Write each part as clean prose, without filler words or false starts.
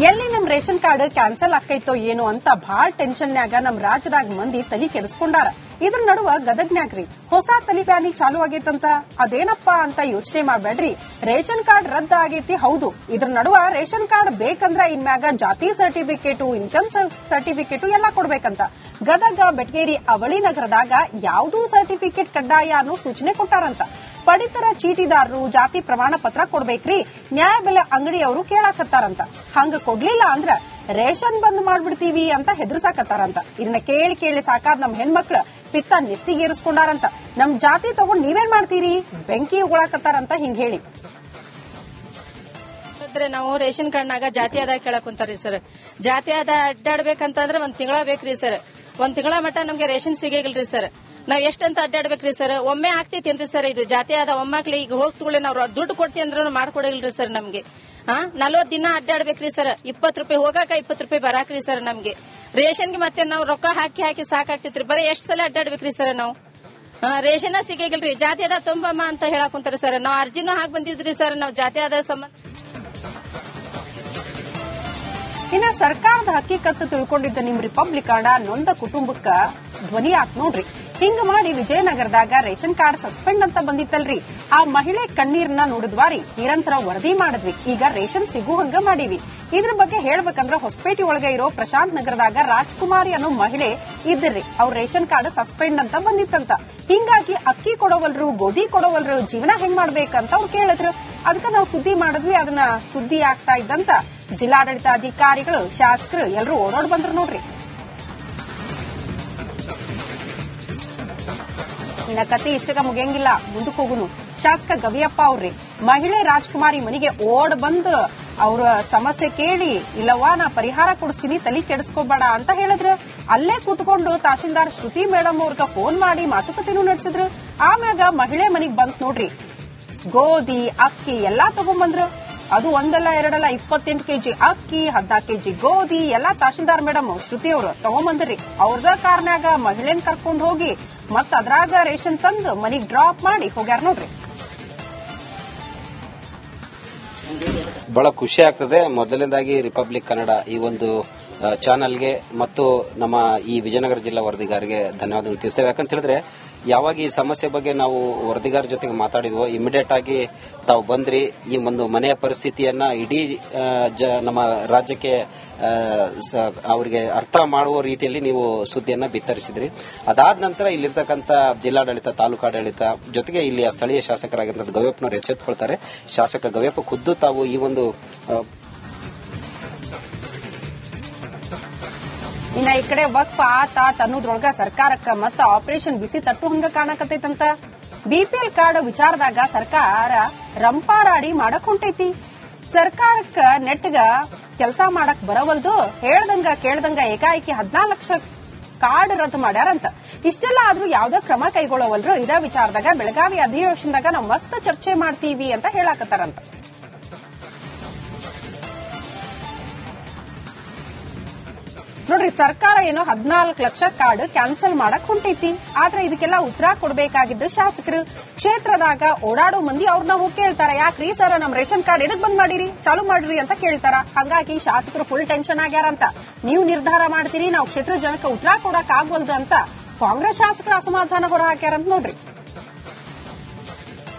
ಎಲ್ಲಿ ನಮ್ ration card cancel ಆಕೈತೋ ಏನೋ ಅಂತ ಬಹಳ ಟೆನ್ಷನ್ಯಾಗ ನಮ್ ರಾಜ್ಯದಾಗ ಮಂದಿ ತಲಿ ಕೆಡಿಸ್ಕೊಂಡಾರ. ಇದ್ರ ನಡುವ ಗದಗ್ನ್ಯಾಗ್ರಿ ಹೊಸ ತಲಿಬ್ಯಾನಿ ಚಾಲು ಆಗೈತಂತ. ಅದೇನಪ್ಪಾ ಅಂತ ಯೋಚನೆ ಮಾಡಬೇಡ್ರಿ. ರೇಷನ್ ಕಾರ್ಡ್ ರದ್ದ ಆಗೈತಿ, ಹೌದು. ಇದ್ರ ನಡುವ ರೇಷನ್ ಕಾರ್ಡ್ ಬೇಕಂದ್ರ ಇನ್ಮ್ಯಾಗ ಜಾತಿ ಸರ್ಟಿಫಿಕೇಟು, ಇನ್ಕಮ್ ಸರ್ಟಿಫಿಕೇಟು ಎಲ್ಲಾ ಕೊಡ್ಬೇಕಂತ. ಗದಗ, ಬೆಟಗೇರಿ, ಅವಳಿ ನಗರದಾಗ ಯಾವುದೂ ಸರ್ಟಿಫಿಕೇಟ್ ಕಡ್ಡಾಯ ಅನ್ನೋ ಸೂಚನೆ ಕೊಟ್ಟಾರಂತ. ಪಡಿತರ ಚೀಟಿದಾರರು ಜಾತಿ ಪ್ರಮಾಣ ಪತ್ರ ಕೊಡ್ಬೇಕ್ರಿ, ನ್ಯಾಯಬೆಲೆ ಅಂಗಡಿಯವರು ಕೇಳಾಕತ್ತಾರಂತ. ಹಂಗ ಕೊಡ್ಲಿಲ್ಲ ಅಂದ್ರ ರೇಷನ್ ಬಂದ್ ಮಾಡ್ಬಿಡ್ತೀವಿ ಅಂತ ಹೆದರ್ಸಾಕತ್ತಾರಂತ. ಇದನ್ನ ಕೇಳಿ ಕೇಳಿ ಸಾಕಾದ್ ನಮ್ ಹೆಣ್ಮಕ್ಳು ಪಿತ್ತ ನೆತ್ತಿಗೇರಿಸ್ಕೊಂಡಾರಂತ. ನಮ್ ಜಾತಿ ತಗೊಂಡ್ ನೀವೇನ್ ಮಾಡ್ತೀರಿ, ಬೆಂಕಿ ಉಗುಳಾಕತ್ತಾರಂತ ಹಿಂಗ್ ಹೇಳಿ. ನಾವು ರೇಷನ್ ಕಾರ್ಡ್ನಾಗ ಜಾತಿ ಆದಾಯ ಕೇಳಕ್ ಕುಂತಾರ್ರಿ ಸರ್. ಜಾತಿ ಆದಾಯ ಅಡ್ಡಾಡ್ಬೇಕಂತಂದ್ರೆ ಒಂದ್ ತಿಂಗಳ ಬೇಕ್ರಿ ಸರ್. ಒಂದ್ ತಿಂಗಳ ಮಟ್ಟ ನಮ್ಗೆ ರೇಷನ್ ಸಿಗಲ್ರಿ ಸರ್. ನಾವ್ ಎಷ್ಟಂತ ಅಡ್ಡಾಡ್ಬೇಕ್ರಿ ಸರ್. ಒಮ್ಮೆ ಆಗ್ತೈತೇನ್ರಿ ಸರ್ ಇದು ಜಾತಿ ಆದ ಒಮ್ಮಾಕ್ಲಿ ಈಗ ಹೋಗ್ ತಗೊಳ್ಳಿ ನಾವ್ ದುಡ್ಡು ಕೊಡ್ತೀವಿ ಅಂದ್ರೂ ಮಾಡ್ಕೊಡಲ್ರಿ ಸರ್ ನಮ್ಗೆ. 40 ದಿನ ಅಡ್ಡಾಡ್ಬೇಕ್ರಿ ಸರ್. 20 ರೂಪಾಯಿ ಹೋಗಾಕ 20 ರೂಪಾಯಿ ಬರಾಕ್ರಿ ಸರ್ ನಮ್ಗೆ. ರೇಷನ್ಗೆ ಮತ್ತೆ ನಾವು ರೊಕ್ಕ ಹಾಕಿ ಸಾಕಾಗ್ತಿತ್ರಿ. ಬರೀ ಎಷ್ಟ್ ಸಲ ಅಡ್ಡಾಡ್ಬೇಕ್ರಿ ಸರ್ ನಾವು. ರೇಷನ್ ಸಿಗಲ್ರಿ. ಜಾತಿ ಆದ ತುಂಬಮ್ಮ ಅಂತ ಹೇಳಕ್ ಕುಂತಾರ ಸರ್. ನಾವ್ ಅರ್ಜಿನೂ ಹಾಕಿ ಬಂದಿದ್ರಿ ಸರ್. ನಾವ್ ಜಾತಿ ಆದ ಸಂಬಂಧ ಇನ್ನ ಸರ್ಕಾರದ ಹಕ್ಕಿಕತ್ತು ತಿಳ್ಕೊಂಡಿದ್ದ ನಿಮ್ ರಿಪಬ್ಲಿಕನ್ ನೊಂದ ಕುಟುಂಬಕ್ಕ ಧ್ವನಿ ಆತ್ ನೋಡ್ರಿ. ಹಿಂಗ ಮಾಡಿ ವಿಜಯನಗರದಾಗ ರೇಷನ್ ಕಾರ್ಡ್ ಸಸ್ಪೆಂಡ್ ಅಂತ ಬಂದಿತ್ತಲ್ರಿ, ಆ ಮಹಿಳೆ ಕಣ್ಣೀರ್ನ ನೋಡಿದ್ವಾರಿ ನಿರಂತರ ವರದಿ ಮಾಡಿದ್ವಿ. ಈಗ ರೇಷನ್ ಸಿಗುವಂಗ ಮಾಡೀವಿ. ಇದ್ರ ಬಗ್ಗೆ ಹೇಳ್ಬೇಕಂದ್ರ ಹೊಸಪೇಟೆ ಒಳಗೆ ಇರೋ ಪ್ರಶಾಂತ್ ನಗರದಾಗ ರಾಜ್ಕುಮಾರಿ ಅನ್ನೋ ಮಹಿಳೆ ಇದ್ರಿ. ಅವ್ರ ರೇಷನ್ ಕಾರ್ಡ್ ಸಸ್ಪೆಂಡ್ ಅಂತ ಬಂದಿತ್ತಂತ. ಹಿಂಗಾಗಿ ಅಕ್ಕಿ ಕೊಡೋವಲ್ರು, ಗೋಧಿ ಕೊಡೋವಲ್ರು, ಜೀವನ ಹೆಂಗ್ ಮಾಡ್ಬೇಕಂತ ಅವ್ರು ಕೇಳಿದ್ರು. ಅದಕ್ಕೆ ನಾವು ಸುದ್ದಿ ಮಾಡಿದ್ವಿ. ಅದನ್ನ ಸುದ್ದಿ ಆಗ್ತಾ ಇದ್ದಂತ ಜಿಲ್ಲಾಡಳಿತ ಅಧಿಕಾರಿಗಳು, ಶಾಸಕರು ಎಲ್ಲರೂ ಓಡೋಡ್ ಬಂದ್ರು ನೋಡ್ರಿ. ಇನ್ನ ಕತೆ ಇಷ್ಟಗ ಮುಗಿಯಂಗಿಲ್ಲ, ಮುಂದಕ್ಕೆ ಹೋಗುನು. ಶಾಸಕ ಗವಿಯಪ್ಪ ಅವ್ರಿ ಮಹಿಳೆ ರಾಜ್ಕುಮಾರಿ ಮನೆಗೆ ಓಡ್ ಬಂದು ಅವ್ರ ಸಮಸ್ಯೆ ಕೇಳಿ, ಇಲ್ಲವಾ ನಾ ಪರಿಹಾರ ಕೊಡಿಸ್ತೀನಿ, ತಲೆ ಕೆಡಿಸ್ಕೋಬೇಡ ಅಂತ ಹೇಳಿದ್ರು. ಅಲ್ಲೇ ಕೂತ್ಕೊಂಡು ತಹಶೀಲ್ದಾರ್ ಶ್ರುತಿ ಮೇಡಮ್ ಅವ್ರಗ ಫೋನ್ ಮಾಡಿ ಮಾತುಕತೆನೂ ನಡೆಸಿದ್ರು. ಆಮ್ಯಾಗ ಮಹಿಳೆ ಮನೆಗ್ ಬಂತ್ ನೋಡ್ರಿ. ಗೋಧಿ, ಅಕ್ಕಿ ಎಲ್ಲಾ ತಗೊಂಡ್ಬಂದ್ರು. ಅದು ಒಂದಲ್ಲ ಎರಡಲ್ಲ 28 ಕೆಜಿ ಅಕ್ಕಿ, 14 ಕೆಜಿ ಗೋಧಿ ಎಲ್ಲಾ ತಹಶೀಲ್ದಾರ್ ಮೇಡಮ್ ಶ್ರುತಿ ಅವರು ತಗೊಂಡ್ಬಂದ್ರಿ. ಅವ್ರದ ಕಾರ್ನ್ಯಾಗ ಮಹಿಳೆನ್ ಕರ್ಕೊಂಡ್ ಹೋಗಿ ಮತ್ತ ಅದ್ರಾಗ ರೇಷನ್ ತಂದು ಮನಿಗ್ ಡ್ರಾಪ್ ಮಾಡಿ ಹೋಗ್ಯಾರ ನೋಡ್ರಿ. ಬಹಳ ಖುಷಿ ಆಗ್ತದೆ. ಮೊದಲನೇದಾಗಿ ರಿಪಬ್ಲಿಕ್ ಕನ್ನಡ ಈ ಒಂದು ಚಾನಲ್ಗೆ ಮತ್ತು ನಮ್ಮ ಈ ವಿಜಯನಗರ ಜಿಲ್ಲಾ ವರದಿಗಾರಿಗೆ ಧನ್ಯವಾದಗಳು ತಿಳಿಸ್ತೇವೆ. ಯಾಕಂತ ಹೇಳಿದ್ರೆ ಯಾವಾಗ ಈ ಸಮಸ್ಯೆ ಬಗ್ಗೆ ನಾವು ವರದಿಗಾರ ಜೊತೆಗೆ ಮಾತಾಡಿದ್ವೋ ಇಮಿಡಿಯೇಟ್ ಆಗಿ ತಾವು ಬಂದ್ರಿ. ಈ ಒಂದು ಮನೆಯ ಪರಿಸ್ಥಿತಿಯನ್ನ ಇಡೀ ನಮ್ಮ ರಾಜ್ಯಕ್ಕೆ ಅವರಿಗೆ ಅರ್ಥ ಮಾಡುವ ರೀತಿಯಲ್ಲಿ ನೀವು ಸುದ್ದಿಯನ್ನ ಬಿತ್ತರಿಸಿದ್ರಿ. ಅದಾದ ನಂತರ ಇಲ್ಲಿರ್ತಕ್ಕಂಥ ಜಿಲ್ಲಾಡಳಿತ, ತಾಲೂಕಾಡಳಿತ ಜೊತೆಗೆ ಇಲ್ಲಿಯ ಸ್ಥಳೀಯ ಶಾಸಕರಾಗಿರುವಂತಹ ಗವಿಯಪ್ಪನವರು ಎಚ್ಚೆತ್ತುಕೊಳ್ತಾರೆ. ಶಾಸಕ ಗವಿಯಪ್ಪ ಖುದ್ದು ತಾವು ಈ ಒಂದು ಇನ್ನ ಈ ಕಡೆ ವಕ್ಫ್ ಆತ ಅನ್ನೋದ್ರೊಳಗ ಸರ್ಕಾರಕ್ಕ ಮತ್ತ ಆಪರೇಷನ್ ಬಿಸಿ ತಟ್ಟು ಹಂಗ ಕಾಣಕತ್ತೈತಂತ. ಬಿಪಿಎಲ್ ಕಾರ್ಡ್ ವಿಚಾರದಾಗ ಸರ್ಕಾರ ರಂಪಾರಾಡಿ ಮಾಡಕ್ ಹೊಂಟೈತಿ. ಸರ್ಕಾರಕ್ಕ ನೆಟ್ಗ ಕೆಲಸ ಮಾಡಕ್ ಬರವಲ್ದು. ಹೇಳ್ದಂಗ ಕೇಳ್ದಂಗ ಏಕಾಏಕಿ 14 ಲಕ್ಷ ಕಾರ್ಡ್ ರದ್ದು ಮಾಡ್ಯಾರಂತ. ಇಷ್ಟೆಲ್ಲ ಆದ್ರೂ ಯಾವ್ದೋ ಕ್ರಮ ಕೈಗೊಳ್ಳವಲ್ರು. ಇದೇ ವಿಚಾರದಾಗ ಬೆಳಗಾವಿ ಅಧಿವೇಶನದಾಗ ನಾವು ಮಸ್ತ್ ಚರ್ಚೆ ಮಾಡ್ತೀವಿ ಅಂತ ಹೇಳಾಕತ್ತಾರಂತ. ನೋಡ್ರಿ, ಸರ್ಕಾರ ಏನೋ 14 ಲಕ್ಷ ಕಾರ್ಡ್ ಕ್ಯಾನ್ಸಲ್ ಮಾಡಕ್ ಹೊಂಟೈತಿ. ಆದ್ರೆ ಇದಕ್ಕೆಲ್ಲ ಉತ್ತರ ಕೊಡಬೇಕಾಗಿದ್ದು ಶಾಸಕರು. ಕ್ಷೇತ್ರದಾಗ ಓಡಾಡೋ ಮಂದಿ ಅವ್ರನ್ನ ಹೋಗಿ ಕೇಳ್ತಾರ, ಯಾಕ್ರಿ ಸರ್ ನಮ್ ರೇಷನ್ ಕಾರ್ಡ್ ಎದಕ್ ಬಂದ್ ಮಾಡಿರಿ, ಚಾಲು ಮಾಡ್ರಿ ಅಂತ ಕೇಳ್ತಾರ. ಹಂಗಾಗಿ ಶಾಸಕರು ಫುಲ್ ಟೆನ್ಷನ್ ಆಗ್ಯಾರಂತ. ನೀವು ನಿರ್ಧಾರ ಮಾಡ್ತೀರಿ, ನಾವು ಕ್ಷೇತ್ರ ಜನಕ್ಕೆ ಉತ್ತರ ಕೊಡಕ್ ಆಗ್ವಲ್ದು ಅಂತ ಕಾಂಗ್ರೆಸ್ ಶಾಸಕರ ಅಸಮಾಧಾನ ಹೊರ ಹಾಕ್ಯಾರಂತ ನೋಡ್ರಿ.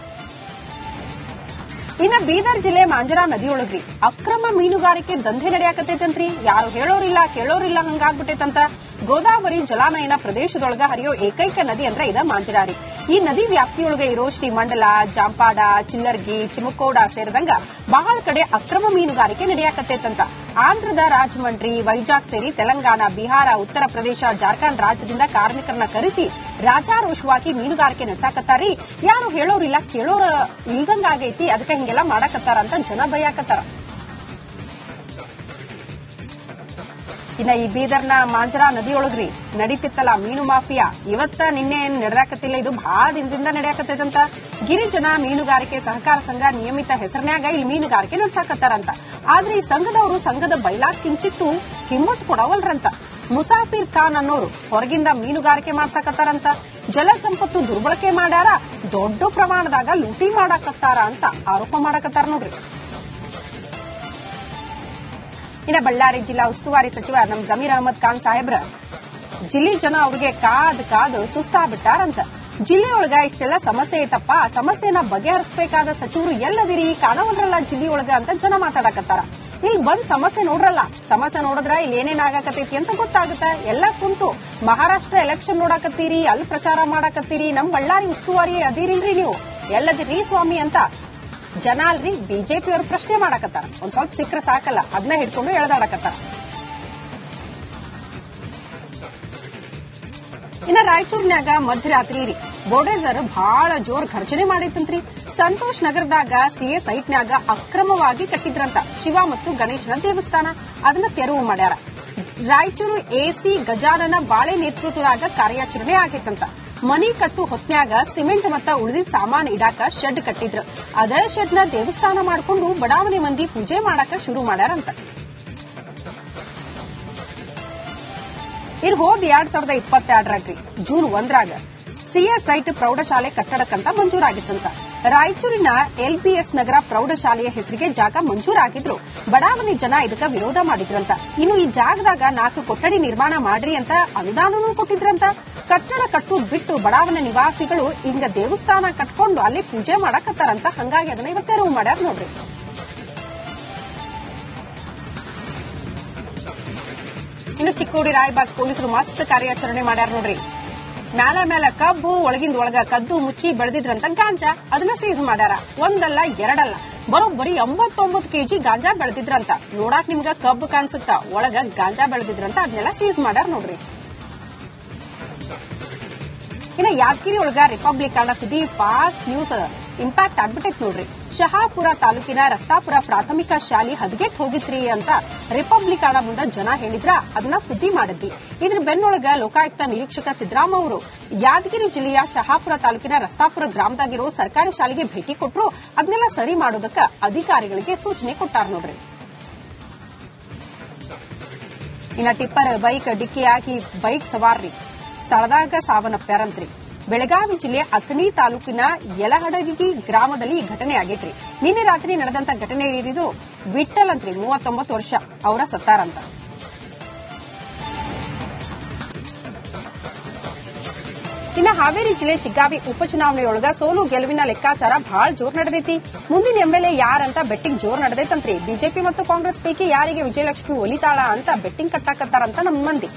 ಇನ್ನ ಬೀದರ್ ಜಿಲ್ಲೆ ಮಾಂಜರಾ ನದಿಯೊಳಗ್ರಿ ಅಕ್ರಮ ಮೀನುಗಾರಿಕೆ ದಂಧೆ ನಡೆಯಾಕತೈತಂತ್ರಿ. ಯಾರು ಹೇಳೋರಿಲ್ಲ ಕೇಳೋರಿಲ್ಲ ಹಂಗಾಗ್ಬಿಟ್ಟೈತಂತ. ಗೋದಾವರಿ ಜಲಾನಯನ ಪ್ರದೇಶದೊಳಗ ಹರಿಯೋ ಏಕೈಕ ನದಿ ಅಂದ್ರೆ ಇದ ಮಾಂಜರಾರಿ. ಈ ನದಿ ವ್ಯಾಪ್ತಿಯೊಳಗೆ ಇರೋ ಶ್ರೀಮಂಡಲ, ಜಾಂಪಾಡ, ಚಿಲ್ಲರ್ಗಿ, ಚಿಮಕೋಡ ಸೇರಿದಂಗ ಬಹಳ ಕಡೆ ಅಕ್ರಮ ಮೀನುಗಾರಿಕೆ ನಡೆಯಾಕತ್ತೈತಂತ. ಆಂಧ್ರದ ರಾಜಮಂಡ್ರಿ, ವೈಜಾಗ್ ಸೇರಿ ತೆಲಂಗಾಣ, ಬಿಹಾರ, ಉತ್ತರ ಪ್ರದೇಶ, ಜಾರ್ಖಂಡ್ ರಾಜ್ಯದಿಂದ ಕಾರ್ಮಿಕರನ್ನ ಕರೆಸಿ ರಾಜಾರೋಷವಾಗಿ ಮೀನುಗಾರಿಕೆ ನಡೆಸಾಕತ್ತಾರಿ. ಯಾರು ಹೇಳೋರಿಲ್ಲ ಕೇಳೋರ ಇಲ್ದಂಗಾಗೈತಿ, ಅದಕ್ಕೆ ಹಿಂಗೆಲ್ಲ ಮಾಡಾಕತ್ತಾರ ಅಂತ ಜನ ಬೈಯಾಕತ್ತಾರ. ಇನ್ನ ಈ ಬೀದರ್ನ ಮಾಂಜರಾ ನದಿಯೊಳಗ್ರಿ ನಡೀತಿತ್ತಲ್ಲ ಮೀನು ಮಾಫಿಯಾ, ಇವತ್ತ ನಿನ್ನೆ ಏನ್ ನಡೆದಾಕತ್ತಿಲ್ಲ, ಇದು ಬಹಳ ದಿನದಿಂದ ನಡೆಯಾಕತ್ತೈತಂತ. ಗಿರಿಜನ ಮೀನುಗಾರಿಕೆ ಸಹಕಾರ ಸಂಘ ನಿಯಮಿತ ಹೆಸರಿನ್ಯಾಗ ಇಲ್ಲಿ ಮೀನುಗಾರಿಕೆ ನಡೆಸಾಕತ್ತಾರಂತ. ಆದ್ರೆ ಈ ಸಂಘದವರು ಸಂಘದ ಬೈಲಾಕ್ ಕಿಂಚಿತ್ತು ಕಿಮ್ಮತ್ ಕೊಡವಲ್ರಂತ. ಮುಸಾಫಿರ್ ಖಾನ್ ಅನ್ನೋರು ಹೊರಗಿಂದ ಮೀನುಗಾರಿಕೆ ಮಾಡ್ಸಾಕತ್ತಾರಂತ. ಜಲ ಸಂಪತ್ತು ದುರ್ಬಳಕೆ ಮಾಡ್ಯಾರ, ದೊಡ್ಡ ಪ್ರಮಾಣದಾಗ ಲೂಟಿ ಮಾಡಾಕತ್ತಾರ ಅಂತ ಆರೋಪ ಮಾಡಾಕತ್ತಾರ ನೋಡ್ರಿ. ಇನ್ನ ಬಳ್ಳಾರಿ ಜಿಲ್ಲಾ ಉಸ್ತುವಾರಿ ಸಚಿವ ನಮ್ ಜಮೀರ್ ಅಹಮದ್ ಖಾನ್ ಸಾಹೇಬ್ರ ಜಿಲ್ಲೆ ಜನ ಅವ್ರಿಗೆ ಕಾದು ಸುಸ್ತಾಗ್ಬಿಟ್ಟಾರಂತ. ಜಿಲ್ಲೆಯೊಳಗ ಇಷ್ಟೆಲ್ಲ ಸಮಸ್ಯೆ ಐತಪ್ಪ, ಆ ಸಮಸ್ಯೆನ ಬಗೆಹರಿಸಬೇಕಾದ ಸಚಿವರು ಎಲ್ಲದಿರಿ ಕಾಣವಲ್ರಲ್ಲ ಜಿಲ್ಲೆಯೊಳಗ ಅಂತ ಜನ ಮಾತಾಡಕತ್ತಾರ. ಇಲ್ಲಿ ಬಂದ್ ಸಮಸ್ಯೆ ನೋಡ್ರಲ್ಲ, ಸಮಸ್ಯೆ ನೋಡಿದ್ರ ಇಲ್ಲಿ ಏನೇನ್ ಆಗಾಕತ್ತೈತಿ ಅಂತ ಗೊತ್ತಾಗುತ್ತ. ಎಲ್ಲ ಕುಂತು ಮಹಾರಾಷ್ಟ್ರ ಎಲೆಕ್ಷನ್ ನೋಡಾಕತ್ತೀರಿ, ಅಲ್ಲಿ ಪ್ರಚಾರ ಮಾಡಾಕತ್ತೀರಿ, ನಮ್ ಬಳ್ಳಾರಿ ಉಸ್ತುವಾರಿ ಅದಿರಿಲ್ರಿ ನೀವು, ಎಲ್ಲದಿರಿ ಸ್ವಾಮಿ ಅಂತ ಜನ ಅಲ್ರಿ ಬಿಜೆಪಿ ಅವರು ಪ್ರಶ್ನೆ ಮಾಡಾಕತ್ತಾರ. ಒಂದ್ ಸ್ವಲ್ಪ ಸಿಕ್ಕ್ರ ಸಾಕಲ್ಲ, ಅದನ್ನ ಹಿಡ್ಕೊಂಡು ಎಳೆದಾಡಕತ್ತಾರ. ಇನ್ನ ರಾಯಚೂರಿನಾಗ ಮಧ್ಯರಾತ್ರಿ ರೀ ಬೋಡೇಜರ್ ಬಹಳ ಜೋರ್ ಘರ್ಷಣೆ ಮಾಡೈತಂತ್ರಿ. ಸಂತೋಷ್ ನಗರದಾಗ ಸಿಎ ಸೈಟ್ನ್ಯಾಗ ಅಕ್ರಮವಾಗಿ ಕಟ್ಟಿದ್ರಂತ ಶಿವ ಮತ್ತು ಗಣೇಶನ ದೇವಸ್ಥಾನ, ಅದನ್ನ ತೆರವು ಮಾಡ್ಯಾರ. ರಾಯಚೂರು ಎಸಿ ಗಜಾನನ ಬಾಳೆ ನೇತೃತ್ವದಾಗ ಕಾರ್ಯಾಚರಣೆ ಆಗೈತಂತ. ಮನಿ ಕಟ್ಟು ಹೊತ್ನ್ಯಾಗ ಸಿಮೆಂಟ್ ಮತ್ತ ಉಳಿದಿದ್ದ ಸಾಮಾನು ಇಡಾಕ ಶೆಡ್ ಕಟ್ಟಿದ್ರು. ಅದೇ ಶೆಡ್ ನ ದೇವಸ್ಥಾನ ಮಾಡ್ಕೊಂಡು ಬಡಾವಣೆ ಮಂದಿ ಪೂಜೆ ಮಾಡಾಕ ಶುರು ಮಾಡ್ಯಾರಂತ. ಇದು ಹೋದ್ 2022 ಜೂನ್ 1 ಸಿಎ ಸೈಟ್ ಪ್ರೌಢಶಾಲೆ ಕಟ್ಟಡಕ್ಕಂತ ಮಂಜೂರಾಗಿತ್ತಂತ. ರಾಯಚೂರಿನ ಎಲ್ಬಿಎಸ್ ನಗರ ಪ್ರೌಢಶಾಲೆಯ ಹೆಸರಿಗೆ ಜಾಗ ಮಂಜೂರಾಗಿದ್ರು. ಬಡಾವಣೆ ಜನ ಇದಕ್ಕ ವಿರೋಧ ಮಾಡಿದ್ರಂತ. ಇನ್ನು ಈ ಜಾಗದಾಗ 4 ಕೊಠಡಿ ನಿರ್ಮಾಣ ಮಾಡ್ರಿ ಅಂತ ಅನುದಾನನೂ ಕೊಟ್ಟಿದ್ರಂತ. ಕಟ್ಟಡ ಕಟ್ಟುದ್ ಬಿಟ್ಟು ಬಡಾವಣೆ ನಿವಾಸಿಗಳು ಹಿಂಗ ದೇವಸ್ಥಾನ ಕಟ್ಕೊಂಡು ಅಲ್ಲಿ ಪೂಜೆ ಮಾಡಕತ್ತಾರಂತ. ಹಂಗಾಗಿ ಅದನ್ನ ಇವತ್ತು ತೆರವು ಮಾಡ್ಯಾರ ನೋಡ್ರಿ. ಇನ್ನು ಚಿಕ್ಕೋಡಿ ರಾಯಬಾಗ್ ಪೊಲೀಸರು ಮಸ್ತ್ ಕಾರ್ಯಾಚರಣೆ ಮಾಡ್ಯಾರ ನೋಡ್ರಿ. ಮ್ಯಾಲ ಕಬ್ಬು ಒಳಗಿಂದ ಒಳಗ ಕದ್ದು ಮುಚ್ಚಿ ಬೆಳೆದಿದ್ರಂತ ಗಾಂಜಾ, ಅದನ್ನ ಸೀಸ್ ಮಾಡ್ಯಾರ. ಒಂದಲ್ಲ ಎರಡಲ್ಲ, ಬರೋಬ್ಬರಿ 89 ಕೆಜಿ ಗಾಂಜಾ ಬೆಳೆದಿದ್ರಂತ. ನೋಡಾಕ್ ನಿಮ್ಗ ಕಬ್ಬು ಕಾಣಿಸುತ್ತ, ಒಳಗ ಗಾಂಜಾ ಬೆಳೆದಿದ್ರಂತ, ಅದನ್ನೆಲ್ಲ ಸೀಸ್ ಮಾಡ್ಯಾರ ನೋಡ್ರಿ. ಇನ್ನ ಯಾದಗಿರಿ ಒಳಗ ರಿಪಬ್ಲಿಕ್ ಸುದ್ದಿ ಫಾಸ್ಟ್ ನ್ಯೂಸ್ ಇಂಪ್ಯಾಕ್ಟ್ ಆಗ್ಬಿಟ್ಟೈತ್ ನೋಡ್ರಿ. ಶಹಾಪುರ ತಾಲೂಕಿನ ರಸ್ತಾಪುರ ಪ್ರಾಥಮಿಕ ಶಾಲೆ ಹದಗೆಟ್ ಹೋಗಿತ್ರಿ ಅಂತ ರಿಪಬ್ಲಿಕ್ ಮುಂದ ಜನ ಹೇಳಿದ್ರ, ಅದನ್ನ ಸುದ್ದಿ ಮಾಡಿದ್ವಿ. ಇದ್ರ ಬೆನ್ನೊಳಗ ಲೋಕಾಯುಕ್ತ ನಿರೀಕ್ಷಕ ಸಿದ್ದರಾಮ ಅವರು ಯಾದಗಿರಿ ಜಿಲ್ಲೆಯ ಶಹಾಪುರ ತಾಲೂಕಿನ ರಸ್ತಾಪುರ ಗ್ರಾಮದಾಗಿರೋ ಸರ್ಕಾರಿ ಶಾಲೆಗೆ ಭೇಟಿ ಕೊಟ್ಟರು. ಅದನ್ನೆಲ್ಲ ಸರಿ ಮಾಡೋದಕ್ಕ ಅಧಿಕಾರಿಗಳಿಗೆ ಸೂಚನೆ ಕೊಟ್ಟಾರ ನೋಡ್ರಿ. ಇನ್ನ ಟಿಪ್ಪರ್ ಬೈಕ್ ಡಿಕ್ಕಿಯಾಗಿ ಬೈಕ್ ಸವಾರ್ರಿ ಸ್ಥಳದಾಗ ಸಾವನ್ನಪ್ಪ್ಯಾರಂತ್ರಿ. ಬೆಳಗಾವಿ ಜಿಲ್ಲೆ ಅಥಣಿ ತಾಲೂಕಿನ ಯಲಹಡಗಿ ಗ್ರಾಮದಲ್ಲಿ ಈ ಘಟನೆ ಆಗೈತ್ರಿ. ನಿನ್ನೆ ರಾತ್ರಿ ನಡೆದಂತ ಘಟನೆ ಇದು ವಿಠಲ್ ಅಂತ್ರಿ, 39 ವರ್ಷ, ಅವರ ಸತ್ತಾರಂತ. ಇನ್ನ ಹಾವೇರಿ ಜಿಲ್ಲೆ ಶಿಗ್ಗಾವಿ ಉಪಚುನಾವಣೆಯೊಳಗ ಸೋಲು ಗೆಲುವಿನ ಲೆಕ್ಕಾಚಾರ ಬಹಳ ಜೋರ್ ನಡೆದೈತಿ. ಮುಂದಿನ ಎಂಎಲ್ಎ ಯಾರಂತ ಬೆಟ್ಟಿಂಗ್ ಜೋರ್ ನಡೆದೈತಂತ್ರಿ. ಬಿಜೆಪಿ ಮತ್ತು ಕಾಂಗ್ರೆಸ್ ಪೈಕಿ ಯಾರಿಗೆ ವಿಜಯಲಕ್ಷ್ಮಿ ಒಲಿತಾಳ ಅಂತ ಬೆಟ್ಟಿಂಗ್ ಕಟ್ಟಾಕತ್ತಾರಂತ ನಮ್ಮ ಮಂದಿ.